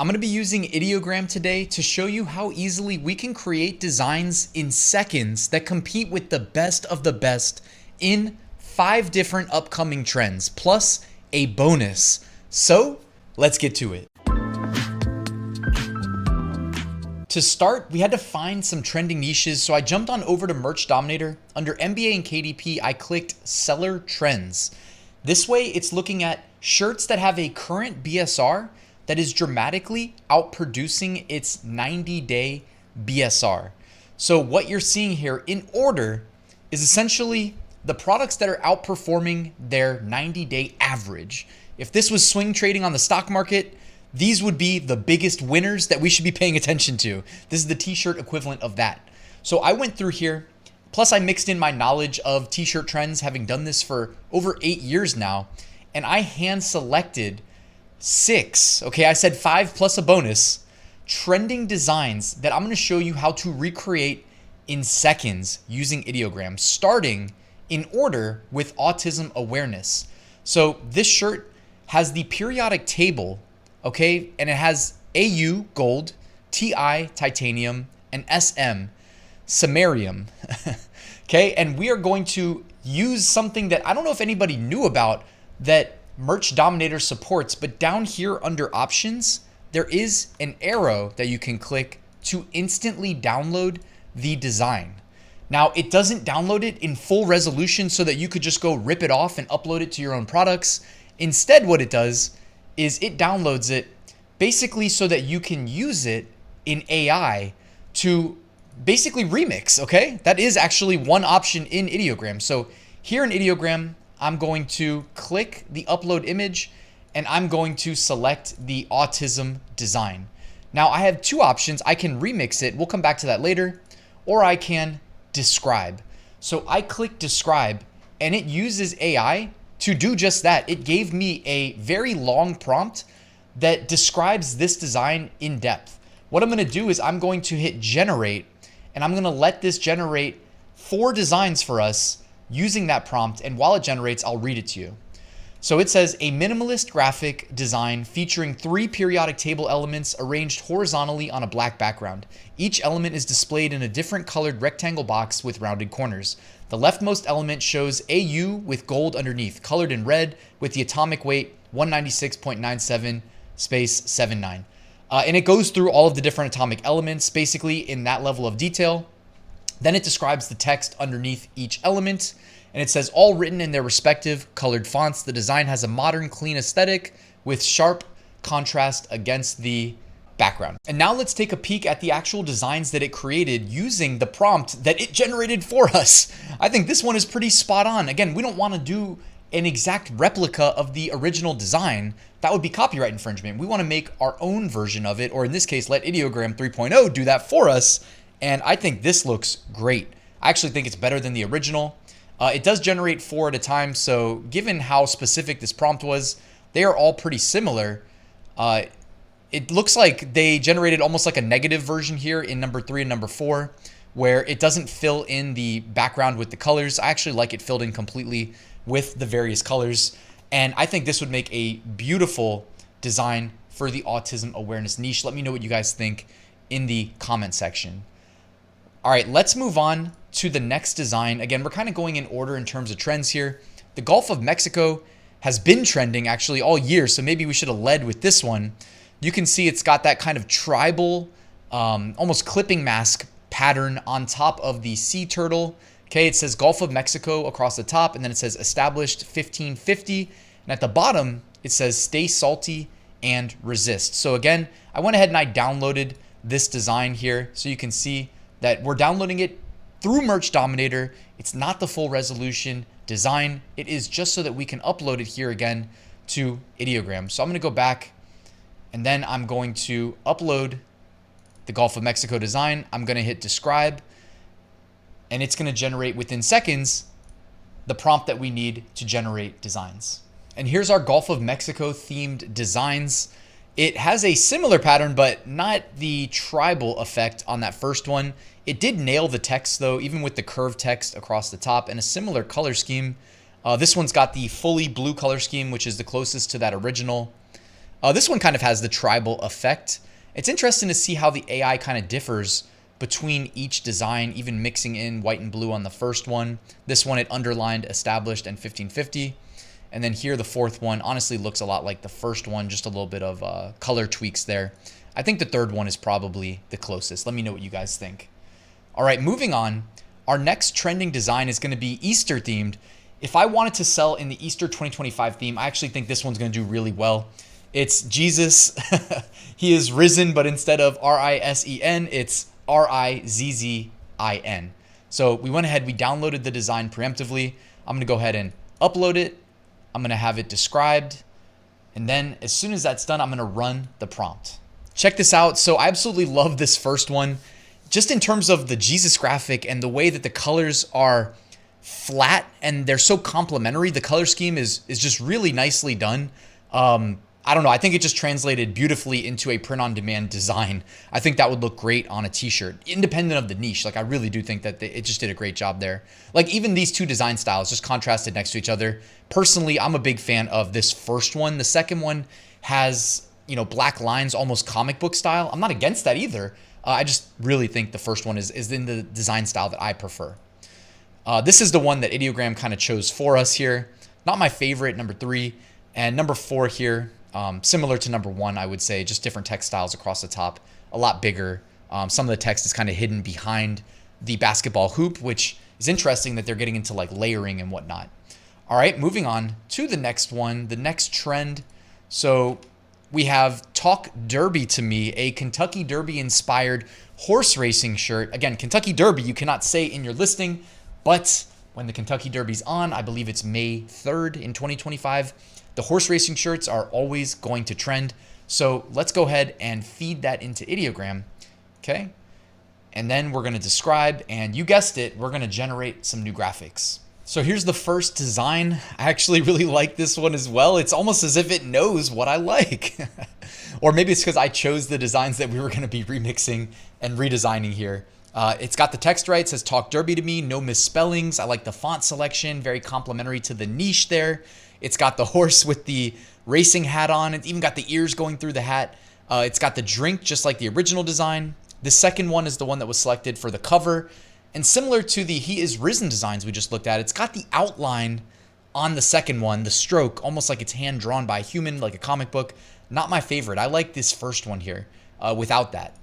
I'm going to be using Ideogram today to show you how easily we can create designs in seconds that compete with the best of the best in 5 different upcoming trends, plus a bonus. So let's get to it. To start, we had to find some trending niches, so I jumped on over to Merch Dominator. Under MBA and KDP, I clicked Seller Trends. This way, it's looking at shirts that have a current BSR that is dramatically outproducing its 90-day BSR. So what you're seeing here in order is essentially the products that are outperforming their 90-day average. If this was swing trading on the stock market, these would be the biggest winners that we should be paying attention to. This is the t-shirt equivalent of that. So I went through here, plus I mixed in my knowledge of t-shirt trends, having done this for over 8 years now, and I hand selected 6, okay, I said 5 plus a bonus, trending designs that I'm gonna show you how to recreate in seconds using Ideogram, starting in order with autism awareness. So this shirt has the periodic table, okay, and it has AU gold, TI titanium, and SM samarium, okay, and we are going to use something that I don't know if anybody knew about that Merch Dominator supports, but down here under options, there is an arrow that you can click to instantly download the design. Now, it doesn't download it in full resolution so that you could just go rip it off and upload it to your own products. Instead, what it does is it downloads it basically so that you can use it in AI to basically remix, okay? That is actually one option in Ideogram. So here in Ideogram, I'm going to click the upload image and I'm going to select the autism design. Now I have 2 options. I can remix it, we'll come back to that later, or I can describe. So I click describe and it uses AI to do just that. It gave me a very long prompt that describes this design in depth. What I'm gonna do is I'm going to hit generate and I'm gonna let this generate 4 designs for us using that prompt, and while it generates, I'll read it to you. So it says, a minimalist graphic design featuring 3 periodic table elements arranged horizontally on a black background. Each element is displayed in a different colored rectangle box with rounded corners. The leftmost element shows AU with gold underneath, colored in red with the atomic weight 196.97 space 79. And it goes through all of the different atomic elements, basically in that level of detail. Then it describes the text underneath each element, and it says all written in their respective colored fonts. The design has a modern, clean aesthetic with sharp contrast against the background. And now let's take a peek at the actual designs that it created using the prompt that it generated for us. I think this one is pretty spot on. Again, we don't want to do an exact replica of the original design. That would be copyright infringement. We want to make our own version of it, or in this case, let Ideogram 3.0 do that for us. And I think this looks great. I actually think it's better than the original. It does generate 4 at a time, so given how specific this prompt was, they are all pretty similar. It looks like they generated almost like a negative version here in number 3 and number 4, where it doesn't fill in the background with the colors. I actually like it filled in completely with the various colors. And I think this would make a beautiful design for the autism awareness niche. Let me know what you guys think in the comment section. All right, let's move on to the next design. Again, we're kind of going in order in terms of trends here. The Gulf of Mexico has been trending actually all year, so maybe we should have led with this one. You can see it's got that kind of tribal, almost clipping mask pattern on top of the sea turtle. Okay, it says Gulf of Mexico across the top, and then it says established 1550. And at the bottom, it says stay salty and resist. So again, I went ahead and I downloaded this design here so you can see that we're downloading it through Merch Dominator. It's not the full resolution design. It is just so that we can upload it here again to Ideogram. So I'm going to go back and then I'm going to upload the Gulf of Mexico design. I'm going to hit describe and it's going to generate within seconds the prompt that we need to generate designs. And here's our Gulf of Mexico themed designs. It has a similar pattern, but not the tribal effect on that first one. It did nail the text though, even with the curved text across the top, and a similar color scheme. This one's got the fully blue color scheme, which is the closest to that original. This one kind of has the tribal effect. It's interesting to see how the AI kind of differs between each design, even mixing in white and blue on the first one. This one, it underlined, established, and 1550. And then here, the fourth one honestly looks a lot like the first one, just a little bit of color tweaks there. I think the third one is probably the closest. Let me know what you guys think. All right, moving on. Our next trending design is going to be Easter themed. If I wanted to sell in the Easter 2025 theme, I actually think this one's going to do really well. It's Jesus. He is risen, but instead of R-I-S-E-N, it's R-I-Z-Z-I-N. So we went ahead, we downloaded the design preemptively. I'm going to go ahead and upload it. I'm going to have it described. And then as soon as that's done, I'm going to run the prompt. Check this out. So I absolutely love this first one. Just in terms of the Jesus graphic and the way that the colors are flat and they're so complementary. The color scheme is just really nicely done. I don't know. I think it just translated beautifully into a print-on-demand design. I think that would look great on a t-shirt, independent of the niche. Like, I really do think that it just did a great job there. Like, even these two design styles just contrasted next to each other. Personally, I'm a big fan of this first one. The second one has, you know, black lines, almost comic book style. I'm not against that either. I just really think the first one is in the design style that I prefer. This is the one that Ideogram kind of chose for us here. Not my favorite, number 3. And number 4 here, similar to number 1, I would say, just different text styles across the top, a lot bigger. Some of the text is kind of hidden behind the basketball hoop, which is interesting that they're getting into like layering and whatnot. All right, moving on to the next one, the next trend. So we have Talk Derby to Me, a Kentucky Derby inspired horse racing shirt. Again, Kentucky Derby, you cannot say in your listing, but when the Kentucky Derby's on, I believe it's May 3rd in 2025, the horse racing shirts are always going to trend. So let's go ahead and feed that into Ideogram, okay? And then we're gonna describe, and you guessed it, we're gonna generate some new graphics. So here's the first design. I actually really like this one as well. It's almost as if it knows what I like. Or maybe it's because I chose the designs that we were gonna be remixing and redesigning here. It's got the text right, it says Talk Derby to Me, no misspellings. I like the font selection, very complimentary to the niche there. It's got the horse with the racing hat on. It's even got the ears going through the hat. It's got the drink just like the original design. The second one is the one that was selected for the cover. And similar to the He Is Risen designs we just looked at, it's got the outline on the second one, the stroke, almost like it's hand drawn by a human, like a comic book. Not my favorite. I like this first one here without that.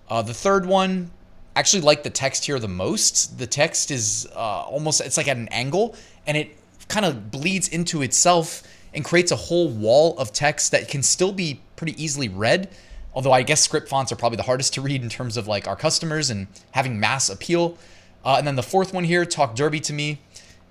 The third one, actually like the text here the most. The text is almost, it's like at an angle, and it kind of bleeds into itself and creates a whole wall of text that can still be pretty easily read. Although I guess script fonts are probably the hardest to read in terms of like our customers and having mass appeal. And then the fourth one here, Talk Derby to Me.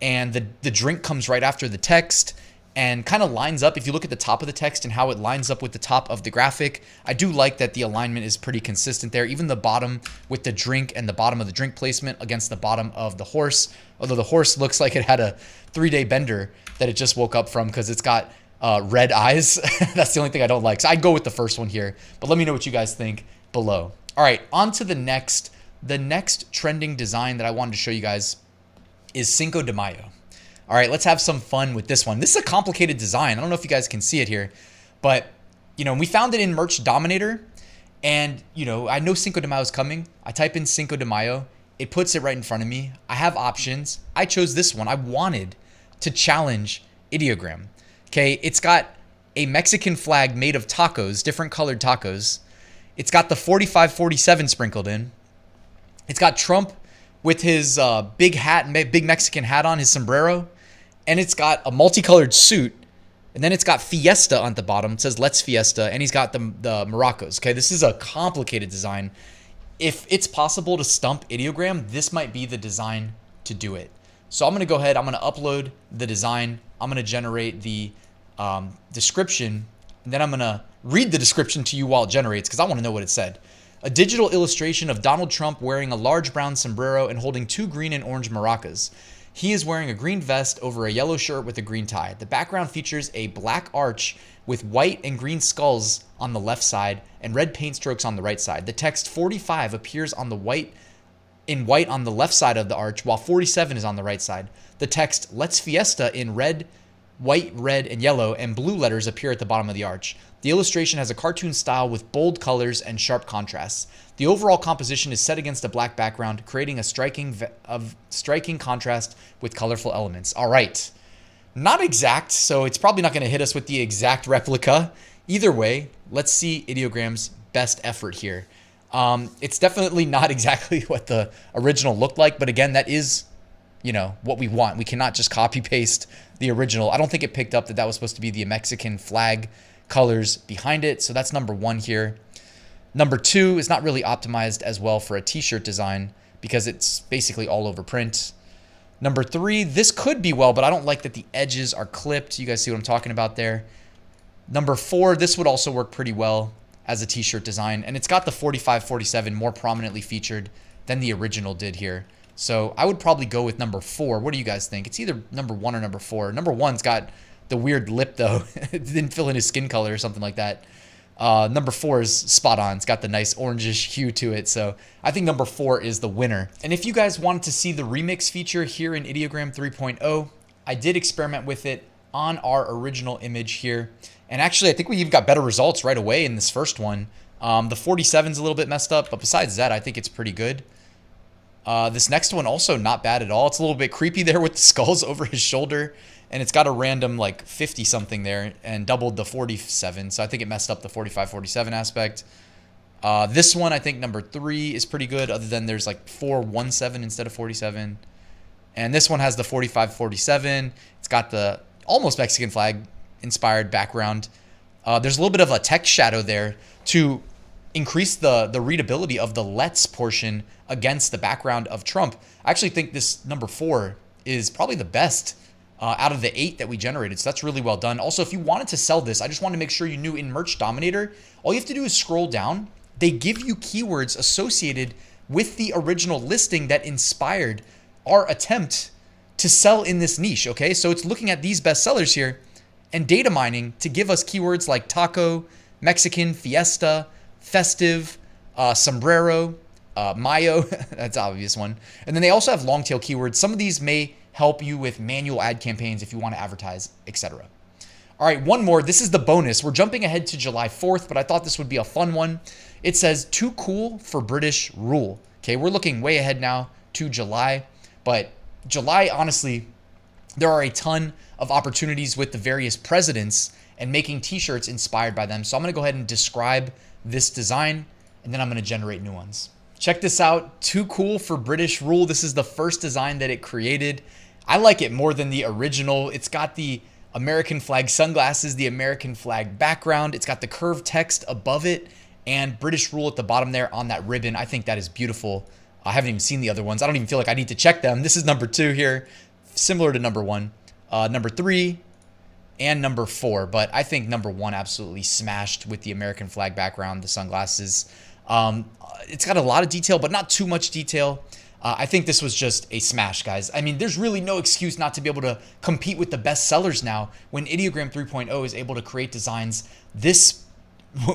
And the drink comes right after the text and kind of lines up. If you look at the top of the text and how it lines up with the top of the graphic, I do like that the alignment is pretty consistent there. Even the bottom with the drink and the bottom of the drink placement against the bottom of the horse. Although the horse looks like it had a 3-day bender that it just woke up from because it's got red eyes. That's the only thing I don't like. So I'd go with the first one here, but let me know what you guys think below. All right, on to the next. The next trending design that I wanted to show you guys is Cinco de Mayo. All right, let's have some fun with this one. This is a complicated design. I don't know if you guys can see it here, but you know, we found it in Merch Dominator, and you know, I know Cinco de Mayo is coming. I type in Cinco de Mayo, it puts it right in front of me. I have options. I chose this one. I wanted to challenge Ideogram. Okay, it's got a Mexican flag made of tacos, different colored tacos. It's got the 45-47 sprinkled in. It's got Trump with his big hat, big Mexican hat on, his sombrero. And it's got a multicolored suit. And then it's got Fiesta on the bottom. It says Let's Fiesta. And he's got the maracas. Okay, this is a complicated design. If it's possible to stump Ideogram, this might be the design to do it. So I'm going to go ahead. I'm going to upload the design. I'm going to generate the description. And then I'm going to read the description to you while it generates because I want to know what it said. A digital illustration of Donald Trump wearing a large brown sombrero and holding 2 green and orange maracas. He is wearing a green vest over a yellow shirt with a green tie. The background features a black arch with white and green skulls on the left side and red paint strokes on the right side. The text 45 appears on the white on the left side of the arch, while 47 is on the right side. The text Let's Fiesta in red white, red, and yellow, and blue letters appear at the bottom of the arch. The illustration has a cartoon style with bold colors and sharp contrasts. The overall composition is set against a black background, creating a striking contrast with colorful elements. All right. Not exact, so it's probably not going to hit us with the exact replica. Either way, let's see Ideogram's best effort here. It's definitely not exactly what the original looked like, but again, that is, what we want. We cannot just copy paste the original. I don't think it picked up that that was supposed to be the Mexican flag colors behind it, so that's number 1 here. Number 2 is not really optimized as well for a t-shirt design because it's basically all over print. Number 3, this could be well, but I don't like that the edges are clipped. You guys see what I'm talking about there. Number 4, this would also work pretty well as a t-shirt design, and it's got the 45-47 more prominently featured than the original did here. So I would probably go with number 4. What do you guys think? It's either number 1 or number 4. Number 1's got the weird lip though. It didn't fill in his skin color or something like that. Number 4 is spot on. It's got the nice orangish hue to it. So I think number 4 is the winner. And if you guys wanted to see the remix feature here in Ideogram 3.0, I did experiment with it on our original image here. And actually, I think we even got better results right away in this first one. The 47's a little bit messed up, but besides that, I think it's pretty good. This next one also not bad at all. It's a little bit creepy there with the skulls over his shoulder. And it's got a random like 50 something there and doubled the 47. So I think it messed up the 45-47 aspect. This one, I think number 3 is pretty good, other than there's like 4-1-7 instead of 47. And this one has the 45-47. It's got the almost Mexican flag inspired background. There's a little bit of a text shadow there to increase the readability of the let's portion against the background of Trump. I actually think this number 4 is probably the best out of the 8 that we generated. So that's really well done. Also, if you wanted to sell this, I just want to make sure you knew in Merch Dominator, all you have to do is scroll down. They give you keywords associated with the original listing that inspired our attempt to sell in this niche. Okay, so it's looking at these best sellers here and data mining to give us keywords like taco, Mexican, fiesta, festive, sombrero, Mayo. That's an obvious one. And then they also have long tail keywords. Some of these may help you with manual ad campaigns if you want to advertise, etc. All right, one more. This is the bonus. We're jumping ahead to July 4th, but I thought this would be a fun one. It says, too cool for British rule. Okay, we're looking way ahead now to July, but July, honestly, there are a ton of opportunities with the various presidents and making t-shirts inspired by them. So I'm going to go ahead and describe this design, and then I'm going to generate new ones. Check this out. Too cool for British rule. This is the first design that it created. I like it more than the original. It's got the American flag sunglasses, the American flag background. It's got the curved text above it and British rule at the bottom there on that ribbon. I think that is beautiful. I haven't even seen the other ones. I don't even feel like I need to check them. This is number 2 here, similar to number 1. Number 3 and number 4, but I think number 1 absolutely smashed with the American flag background, the sunglasses. It's got a lot of detail, but not too much detail. I think this was just a smash, guys. I mean, there's really no excuse not to be able to compete with the best sellers now when Ideogram 3.0 is able to create designs this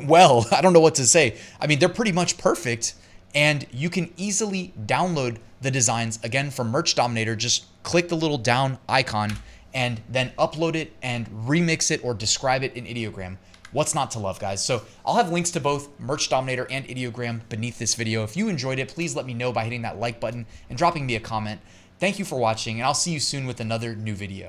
well. I don't know what to say. I mean, they're pretty much perfect, and you can easily download the designs, again, from Merch Dominator. Just click the little down icon and then upload it and remix it or describe it in Ideogram. What's not to love, guys? So I'll have links to both Merch Dominator and Ideogram beneath this video. If you enjoyed it, please let me know by hitting that like button and dropping me a comment. Thank you for watching, and I'll see you soon with another new video.